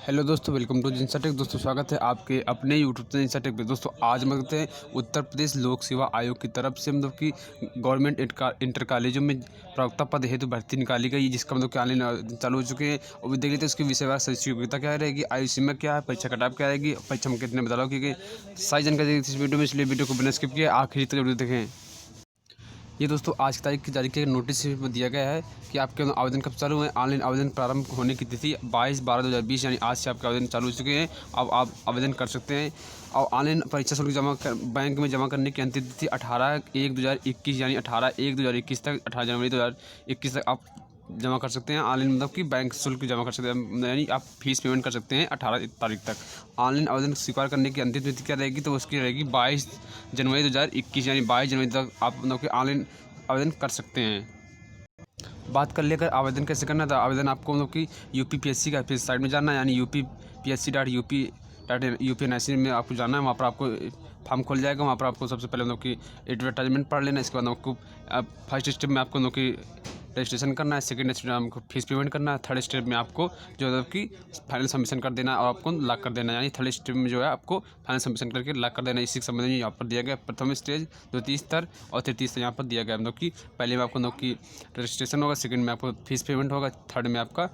Hello दोस्तों, welcome to जिनसाटेक। दोस्तों स्वागत है आपके अपने यूट्यूब चैनल जिनसाटेक पे। दोस्तों आज हम करते हैं उत्तर प्रदेश लोक सेवा आयोग की तरफ से मतलब कि गवर्नमेंट इंटर कॉलेजों में प्रवक्ता पद हेतु भर्ती निकाली गई, जिसका मतलब कि ऑनलाइन चालू हो चुके हैं। और भी देख लेते हैं उसकी विषयवार शैक्षिक योग्यता क्या रहेगी, आयु सीमा क्या है, परीक्षा कटाप क्या रहेगी, परीक्षा में कितने बदलाव किए गए, सारी जानकारी इस वीडियो में, इसलिए वीडियो को बिना स्किप किए आखिरी तक जरूर देखें। ये दोस्तों आज की तारीख की तारीख के नोटिस में दिया गया है कि आपके आवेदन कब चालू है। ऑनलाइन आवेदन प्रारंभ होने की तिथि 22/12/2020 यानी आज से आपके आवेदन चालू हो चुके हैं। अब आप आवेदन कर सकते हैं। और ऑनलाइन परीक्षा शुल्क बैंक में जमा करने की अंतिम तिथि 18/1/2021 यानी 18/1/2021 तक 18 जनवरी 2021 तक आप जमा कर सकते हैं। ऑनलाइन मतलब कि बैंक शुल्क जमा कर सकते हैं, यानी आप फीस पेमेंट कर सकते हैं 18 तारीख तक। ऑनलाइन आवेदन स्वीकार करने की अंतिम तिथि क्या रहेगी, तो उसकी रहेगी 22 जनवरी 2021 यानी 22 जनवरी तक आप मतलब कि ऑनलाइन आवेदन कर सकते हैं। बात कर लेकर आवेदन कैसे करना था। आवेदन आपको मतलब कि यूपीपीएससी का फिर साइट में जाना है, यानी UPPSC.UP.NIC में आपको जाना है। वहाँ पर आपको फॉर्म खोल जाएगा। वहाँ पर आपको सबसे पहले मतलब कि एडवर्टाइजमेंट पढ़ लेना है। इसके बाद आपको फर्स्ट स्टेप में आपको मतलब कि रजिस्ट्रेशन करना है, सेकंड स्टेप में आपको फीस पेमेंट करना है, थर्ड स्टेप में आपको जो मतलब कि फाइनल सबमिशन कर देना है और आपको लॉक कर देना है। यानी थर्ड स्टेप में जो है आपको फाइनल सबमिशन करके लॉक कर देना है। इसी के संबंध में यहाँ पर दिया गया प्रथम स्टेज, द्वितीय स्तर और तृतीय स्तर यहाँ पर दिया गया। मतलब कि पहले में आपको मतलब कि रजिस्ट्रेशन होगा, सेकंड में आपको फीस पेमेंट होगा, थर्ड में आपका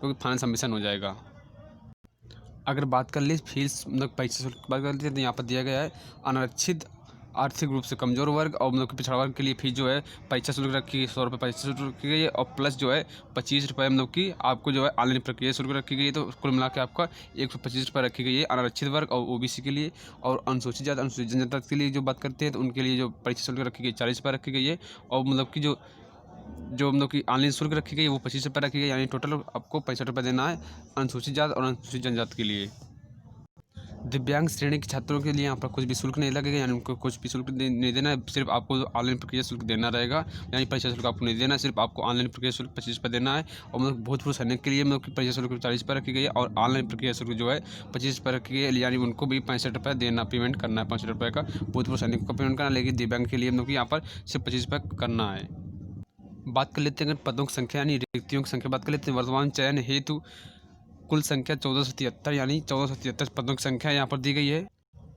फाइनल सबमिशन हो जाएगा। अगर बात कर ली फीस मतलब परीक्षा शुल्क की बात कर लेते हैं तो यहाँ पर दिया गया है अनारक्षित आर्थिक रूप से कमजोर वर्ग और मतलब कि पिछड़ा वर्ग के लिए फीस जो है परीक्षा शुल्क रखी गई 100 रुपये परीक्षा शुल्क रखी गई है। और प्लस जो है 25 रुपये मतलब कि आपको जो है ऑनलाइन प्रक्रिया शुल्क रखी गई है। तो कुल मिला के आपका 125 रुपये रखी गई है अनारक्षित वर्ग और OBC के लिए। और अनुसूचित जाति अनुसूचित जनजाति के लिए जो बात करते हैं तो उनके लिए जो परीक्षा शुल्क रखी गई 40 रुपये रखी गई है। और मतलब कि जो मतलब कि ऑनलाइन शुल्क रखी गई है वो 25 रुपये रखी गई, यानी टोटल आपको 65 रुपये देना है अनुसूचित जाति और अनुसूचित जनजाति के लिए। दिव्यांग श्रेणी के छात्रों के लिए यहाँ पर कुछ भी शुल्क नहीं लगेगा, यानी उनको कुछ भी शुल्क नहीं देना है। सिर्फ आपको ऑनलाइन प्रक्रिया शुल्क देना रहेगा, यानी परीक्षा शुल्क आपको नहीं देना है। सिर्फ आपको ऑनलाइन प्रक्रिया शुल्क 25 रुपये देना है। और मतलब भूतपूर्व सैनिक के लिए मतलब कि परीक्षा शुल्क 40 रुपये रखी गई है और ऑनलाइन प्रक्रिया शुल्क जो है 25 रुपये रखी गई है, यानी उनको भी 65 रुपये देना पेमेंट करना है। 5 रुपये का भूतपूर्व सैनिक को पेमेंट करना है, लेकिन दिव्यांग के लिए मतलब कि यहाँ पर सिर्फ 25 रुपये करना है। बात कर लेते हैं अगर पदों की संख्या यानी रिक्तियों की संख्या बात कर लेते हैं। वर्तमान चयन हेतु कुल संख्या 1473 यानी 1473 पदों की संख्या यहाँ पर दी गई है।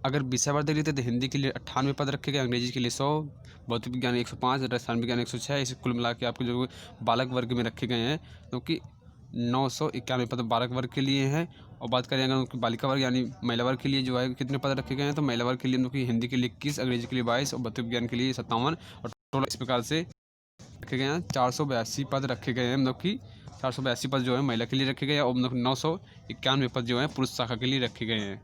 अगर विषयवार देख लेते हैं तो हिंदी के लिए 98 पद रखे गए, अंग्रेजी के लिए 100, भौतिक विज्ञान 105, रसायन विज्ञान 106। इसे कुल मिला के आपके जो बालक वर्ग में रखे गए हैं क्योंकि 991 पद बालक वर्ग के लिए हैं। और बात करें अगर उनकी बालिका वर्ग यानी महिला वर्ग के लिए जो है कितने पद रखे गए हैं, तो महिला वर्ग के लिए उनकी हिंदी के लिए 21, अंग्रेजी के लिए 22 और भौतिक विज्ञान के लिए 57 और टोटल इस प्रकार से रखे गए हैं। 482 पद रखे गए हैं, मतलब कि 482 पद जो है महिला के लिए रखे गए हैं और मतलब 991 पद जो है पुरुष शाखा के लिए रखे गए हैं।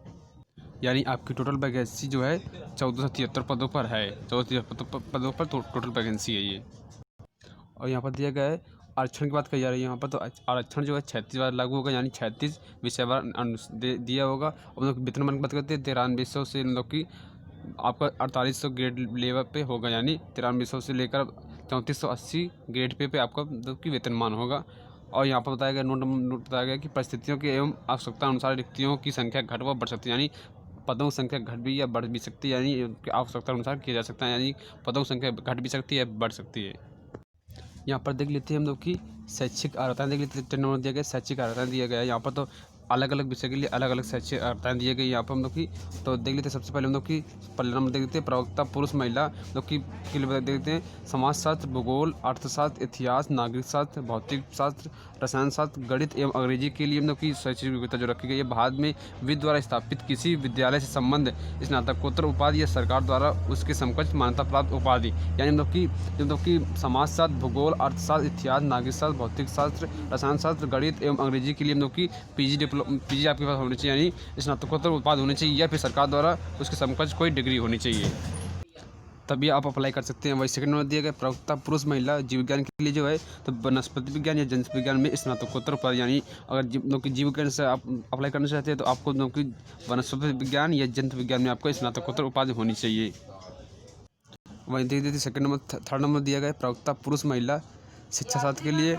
यानी आपकी टोटल वैकेंसी जो है 1473 पदों पर है। 1473 पदों पर टोटल वैकेंसी है ये। और यहाँ पर दिया गया है आरक्षण की बात कही जा रही है यहाँ पर, तो आरक्षण जो है 36 बार लागू होगा, यानी 36 विषयवार दिया होगा। और मतलब वेतनमान की बात करते हैं 9300 से मतलब कि आपका 4800 ग्रेड लेवल पे होगा, यानी 9300 से लेकर 3480 ग्रेड पे आपका मतलब कि वेतनमान होगा। और यहाँ पर बताया गया नोट बताया गया कि परिस्थितियों के एवं आवश्यकता अनुसार रिक्तियों की संख्या घट व बढ़ सकती है, यानी पदों की संख्या घट भी या बढ़ भी सकती है, यानी उनकी आवश्यकता अनुसार किया जा सकता है। यानी पदों की संख्या घट भी सकती है बढ़ सकती है। यहाँ पर देख लेते हैं हम लोग की शैक्षिक अर्हताएँ देख लेते हैं। 10 नंबर दिया गया शैक्षिक अर्हताएँ दिया गया है। यहाँ पर तो अलग अलग विषय के लिए अलग अलग शैक्षिक अर्हताएँ दिए गए यहाँ पर हम लोग की। तो देख लेते हैं सबसे पहले हम लोग की पहले नंबर देख लेते हैं प्रवक्ता पुरुष महिला लोग की के लिए देख लेते हैं। समाजशास्त्र, भूगोल, अर्थशास्त्र, इतिहास, नागरिक शास्त्र, भौतिक शास्त्र, रसायन शास्त्र, गणित एवं अंग्रेजी के लिए हम लोग की शैक्षिक योग्यता जो रखी गई है। बाद में विधि द्वारा स्थापित किसी विद्यालय से संबंध स्नातकोत्तर उपाधि या सरकार द्वारा उसके समकक्ष मान्यता प्राप्त उपाधि, यानी मतलब कि समाजशास्त्र, भूगोल, अर्थशास्त्र, इतिहास, नागरिक शास्त्र, भौतिक शास्त्र, रसायन शास्त्र, गणित एवं अंग्रेजी के लिए मतलब कि पीजी आपके पास होनी चाहिए, यानी स्नातकोत्तर उपाधि होनी चाहिए या फिर सरकार द्वारा उसके समकक्ष कोई डिग्री होनी चाहिए, तभी आप अप्लाई कर सकते हैं। वही सेकंड नंबर दिया गया प्रवक्ता पुरुष महिला जीव विज्ञान के लिए जो है तो वनस्पति विज्ञान या जंतु विज्ञान में स्नातकोत्तर उपाधि, यानी अगर जीव विज्ञान से आप अप्लाई करना चाहते हैं तो आपको वनस्पति विज्ञान या जंतु विज्ञान में आपको स्नातकोत्तर उपाधि होनी चाहिए। वहीं देख देते सेकंड नंबर थर्ड नंबर दिया गया प्रवक्ता पुरुष महिला शिक्षा शास्त्र के लिए।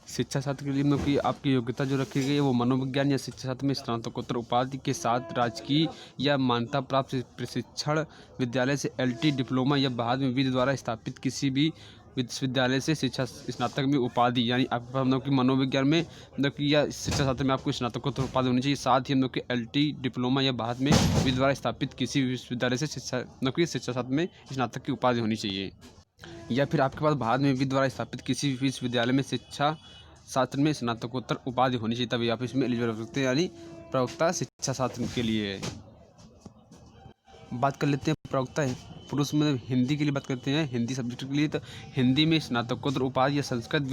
शिक्षा शास्त्र के लिए मतलब कि आपकी योग्यता जो रखी गई है वो मनोविज्ञान या शिक्षा शास्त्र में स्नातकोत्तर उपाधि के साथ राजकीय या मान्यता प्राप्त प्रशिक्षण विद्यालय से LT डिप्लोमा या बाद में विधि द्वारा स्थापित किसी भी विश्वविद्यालय से शिक्षा स्नातक में उपाधि, यानी आपके पास मतलब कि मनोविज्ञान में मतलब कि या शिक्षा शास्त्र में आपको स्नातकोत्तर उपाधि होनी चाहिए। साथ ही हम लोग की LT डिप्लोमा या बाद में विधि द्वारा स्थापित किसी भी विश्वविद्यालय से शिक्षा मतलब कि शिक्षा शास्त्र में स्नातक की उपाधि होनी चाहिए। या फिर आपके पास भारत में विधि द्वारा स्थापित किसी भी विश्वविद्यालय में शिक्षा शास्त्र में स्नातकोत्तर उपाधि होनी चाहिए, तभी आप इसमें एलिजिबल हो सकते हैं, यानी प्रवक्ता शिक्षा शास्त्र के लिए। बात कर लेते हैं प्रवक्ता पुरुष में हिंदी के लिए बात करते हैं, हिंदी सब्जेक्ट के लिए। तो हिंदी में स्नातकोत्तर उपाधि या संस्कृत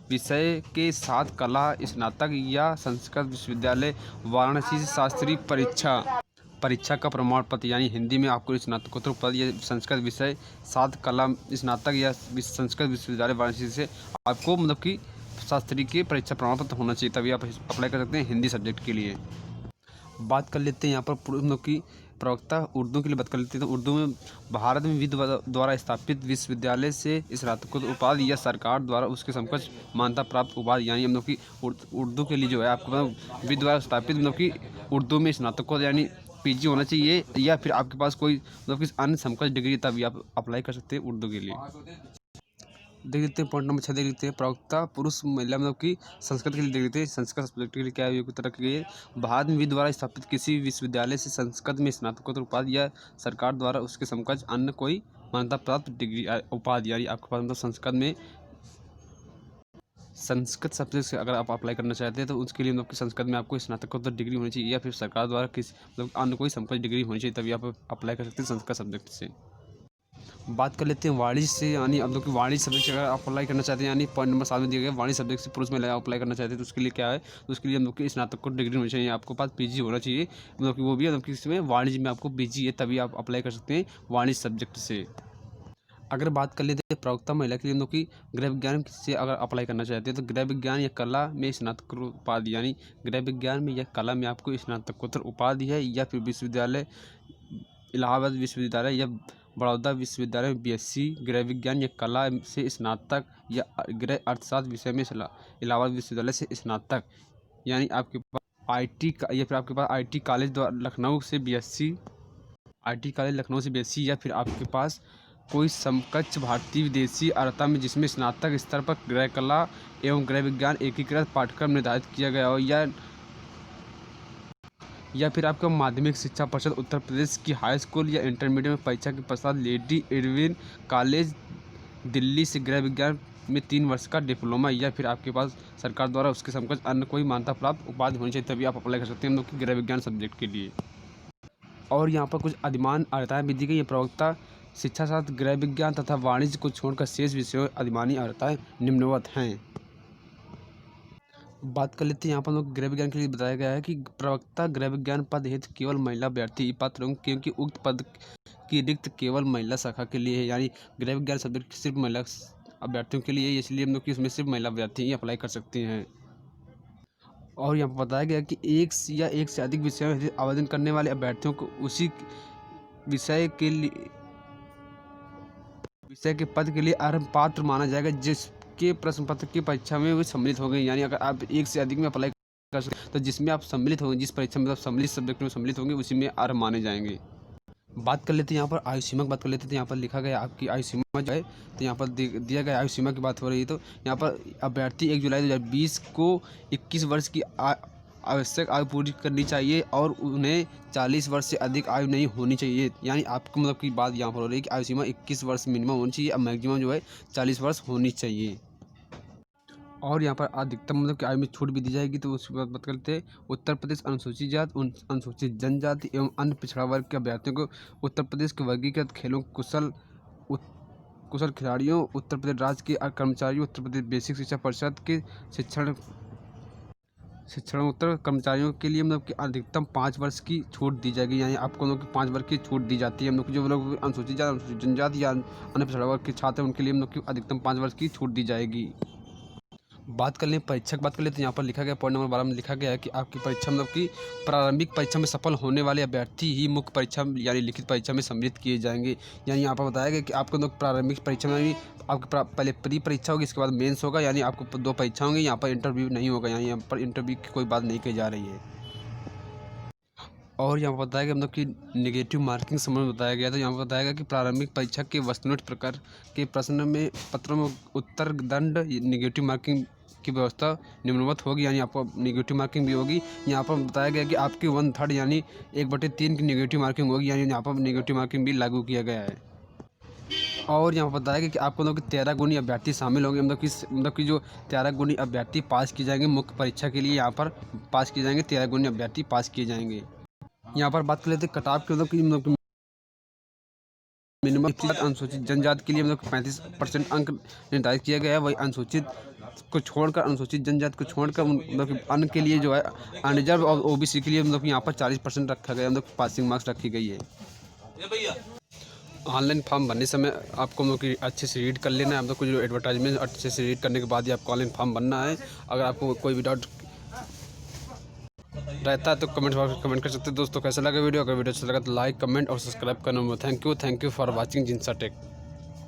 विषय के साथ कला स्नातक या संस्कृत विश्वविद्यालय वाराणसी से शास्त्रीय परीक्षा का प्रमाण पत्र, यानी हिंदी में आपको स्नातकोत्तर उपाधि या संस्कृत विषय साथ कला स्नातक या संस्कृत विश्वविद्यालय वाराणसी से आपको मतलब कि शास्त्री के परीक्षा प्रमाण पत्र होना चाहिए, तभी आप अप्लाई कर सकते हैं हिंदी सब्जेक्ट के लिए। बात कर लेते हैं यहाँ पर मतलब कि प्रवक्ता उर्दू के लिए बात कर लेते हैं। तो उर्दू में भारत में विधि द्वारा स्थापित विश्वविद्यालय से स्नातकोत्तर उपाधि या सरकार द्वारा उसके समकक्ष मान्यता प्राप्त उपाधि, यानी मतलब कि उर्दू के लिए जो है आपको मतलब विधि द्वारा स्थापित मतलब कि उर्दू में स्नातकोत्तर यानी PG होना चाहिए, या फिर आपके पास कोई मतलब कि अन्य समकक्ष डिग्री, तभी आप अप्लाई कर सकते हैं उर्दू के लिए। देख लेते हैं पॉइंट नंबर 6 देख लेते हैं प्रवक्ता पुरुष महिला मतलब कि संस्कृत के लिए देख लेते हैं। संस्कृत सब्जेक्ट के लिए क्या योग्यता रखी गई है? भारत में विधि द्वारा स्थापित किसी विश्वविद्यालय से संस्कृत में स्नातकोत्तर उपाधि या सरकार द्वारा उसके समकक्ष अन्य कोई मान्यता प्राप्त डिग्री उपाधि, यानी आपके पास मतलब संस्कृत में संस्कृत सब्जेक्ट से अगर आप अप्लाई करना चाहते हैं तो उसके लिए मतलब कि संस्कृत में आपको स्नातकोत्तर डिग्री होनी चाहिए, या फिर सरकार द्वारा किसी मतलब अन्य कोई समकक्ष डिग्री होनी चाहिए, तभी आप अप्लाई कर सकते हैं संस्कृत सब्जेक्ट से। बात कर लेते हैं वाणिज्य से, यानी अब लोग वाणिज्य सब्जेक्ट अगर आप अप्लाई करना चाहते हैं, यानी पॉइंट नंबर 7 में दिया गया वाणिज्य सब्जेक्ट से पुरुष महिला अप्लाई करना चाहते हैं, तो उसके लिए क्या है? तो उसके लिए हम लोग की स्नातकोत्तर डिग्री होनी चाहिए, आपको पास PG होना चाहिए, मतलब कि वो भी मतलब कि इसमें वाणिज्य में आपको PG है, तभी आप अप्लाई कर सकते हैं वाणिज्य सब्जेक्ट से। अगर बात कर लेते हैं प्रवक्ता महिला के लिए, हम लोग की गृह विज्ञान से अगर अप्लाई करना चाहते हैं तो गृह विज्ञान या कला में स्नातकोत्तर उपाधि, यानी गृह विज्ञान में या कला में आपको स्नातकोत्तर उपाधि है, या फिर विश्वविद्यालय इलाहाबाद विश्वविद्यालय या बड़ौदा विश्वविद्यालय में BSc गृह विज्ञान या कला से स्नातक, या गृह अर्थशास्त्र विषय में इलाहाबाद विश्वविद्यालय से स्नातक, यानी आपके पास IT या फिर आपके पास IT कॉलेज लखनऊ से BSc IT कॉलेज लखनऊ से BSc, या फिर आपके पास कोई समकक्ष भारतीय विदेशी अर्हता में जिसमें स्नातक स्तर पर गृह कला एवं गृह विज्ञान एकीकृत पाठ्यक्रम निर्धारित किया गया हो, या फिर आपका माध्यमिक शिक्षा परिषद उत्तर प्रदेश की हाई स्कूल या इंटरमीडिएट में परीक्षा के पश्चात लेडी इरविन कॉलेज दिल्ली से गृह विज्ञान में 3 वर्ष का डिप्लोमा, या फिर आपके पास सरकार द्वारा उसके समकक्ष अन्य कोई मान्यता प्राप्त उपाधि होनी चाहिए, तभी आप अप्लाई कर सकते हैं हम लोग की गृह विज्ञान सब्जेक्ट के लिए। और यहाँ पर कुछ अधिमान अर्हताएँ भी दी गई है। प्रवक्ता शिक्षा शास्त्र गृह विज्ञान तथा वाणिज्य को छोड़कर शेष विषयों अधिमानी अर्हताएँ निम्नवत हैं। बात कर लेते हैं यहाँ पर लोग गृह विज्ञान के लिए बताया गया है कि प्रवक्ता गृह विज्ञान पद हेतु केवल महिला अभ्यर्थी ही पात्र होंगे, क्योंकि उक्त पद की रिक्त केवल महिला शाखा के लिए है, यानी गृह विज्ञान सब्जेक्ट सिर्फ महिला अभ्यर्थियों के लिए, इसलिए हम लोग कि उसमें सिर्फ महिला अभ्यर्थी ही अप्लाई कर सकते हैं। और यहाँ पर बताया गया कि एक या एक से अधिक विषयों में आवेदन करने वाले अभ्यर्थियों को उसी विषय के पद के लिए अर्ह पात्र माना जाएगा जिसके प्रश्न पत्र की परीक्षा में वे सम्मिलित हो गए, यानी अगर आप एक से अधिक में अप्लाई कर सकते तो जिसमें आप सम्मिलित होंगे, जिस परीक्षा में आप सम्मिलित सब्जेक्ट में सम्मिलित होंगे उसी में अर्ह माने जाएंगे। बात कर लेते हैं यहाँ पर आयु सीमा की बात कर लेते हैं। तो यहाँ पर लिखा गया आपकी आयु सीमा जो है, तो यहाँ पर दिया गया आयु सीमा की बात हो रही है। तो यहाँ पर अभ्यर्थी 1 जुलाई 2020 को 21 वर्ष की आवश्यक आयु पूरी करनी चाहिए और उन्हें 40 वर्ष से अधिक आयु नहीं होनी चाहिए, यानी आपको मतलब की बात यहाँ पर हो रही है कि आयु सीमा 21 वर्ष मिनिमम होनी चाहिए, अब मैक्सिमम जो है 40 वर्ष होनी चाहिए। और यहाँ पर अधिकतम मतलब कि आयु में छूट भी दी जाएगी। तो उसकी बात करते हैं उत्तर प्रदेश अनुसूचित जाति, अनुसूचित जनजाति एवं अन्य पिछड़ा वर्ग के अभ्यर्थियों को उत्तर प्रदेश के वर्गीकृत खेलों कुशल खिलाड़ियों, उत्तर प्रदेश राज्य के कर्मचारियों, उत्तर प्रदेश बेसिक शिक्षा परिषद के शिक्षणोत्तर कर्मचारियों के लिए मतलब कि अधिकतम 5 वर्ष की छूट दी जाएगी, यानी आपको लोग 5 वर्ष की छूट दी जाती है। हम लोग जो लोग अनुसूचित जाति, अनुसूचित जनजाति या अन्य पिछड़ा वर्ग के छात्र हैं उनके लिए हम लोग की अधिकतम 5 वर्ष की छूट दी जाएगी। बात कर लें परीक्षा की बात कर लेते हैं। यहाँ पर लिखा गया पॉइंट नंबर 12 में लिखा गया है कि आपकी परीक्षा मतलब कि प्रारंभिक परीक्षा में सफल होने वाले अभ्यर्थी ही मुख्य परीक्षा यानी लिखित परीक्षा में सम्मिलित किए जाएंगे, यानी यहाँ पर बताया गया कि आपको लोग प्रारंभिक परीक्षा में आपकी पहले प्री परीक्षा होगी, इसके बाद मेंस होगा, यानी आपको 2 परीक्षा होंगी। यहाँ पर इंटरव्यू नहीं होगा, यानी यहाँ पर इंटरव्यू की कोई बात नहीं कही जा रही है। और यहाँ पर बताया गया मतलब कि नेगेटिव मार्किंग संबंध में बताया गया था। यहाँ पर बताया गया कि प्रारंभिक परीक्षा के वस्तुनिष्ठ प्रकार के प्रश्न में पत्रों में उत्तर दंड नेगेटिव मार्किंग की व्यवस्था निम्नवत होगी, यानी आपको नेगेटिव मार्किंग भी होगी। यहाँ पर बताया गया कि आपकी 1/3 यानी 1/3 की नेगेटिव मार्किंग होगी, यानी यहाँ पर नेगेटिव मार्किंग भी लागू किया गया है। और यहाँ पर बताया गया कि आपको मतलब कि 13 गुणी अभ्यर्थी शामिल होंगे, मतलब कि जो 13 गुणी अभ्यर्थी पास किए जाएंगे मुख्य परीक्षा के लिए, यहाँ पर पास किए जाएंगे 13 गुणी अभ्यर्थी पास किए जाएंगे। यहाँ पर बात कर लेते हैं कट ऑफ की, मतलब कि मिनिमम अनुसूचित जनजाति के लिए मतलब 35% अंक निर्धारित किया गया है। वही अनुसूचित को छोड़कर, अनुसूचित जनजाति को छोड़कर मतलब कि अन्य के लिए जो है अनरिजर्व और ओबीसी के लिए मतलब कि यहाँ पर 40% रखा गया, मतलब पासिंग मार्क्स रखी गई है। ऑनलाइन फॉर्म भरने समय आपको मतलब कि अच्छे से रीड कर लेना है, मतलब कुछ एडवर्टाइजमेंट अच्छे से रीड करने के बाद ही आपको ऑनलाइन फॉर्म भरना है। अगर आपको कोई भी डाउट रहता है तो कमेंट बॉक्स में कमेंट कर सकते हैं। दोस्तों कैसा लगा वीडियो? अगर वीडियो अच्छा लगा तो लाइक, कमेंट और सब्सक्राइब करना। थैंक यू फॉर वॉचिंग जिनसा टेक।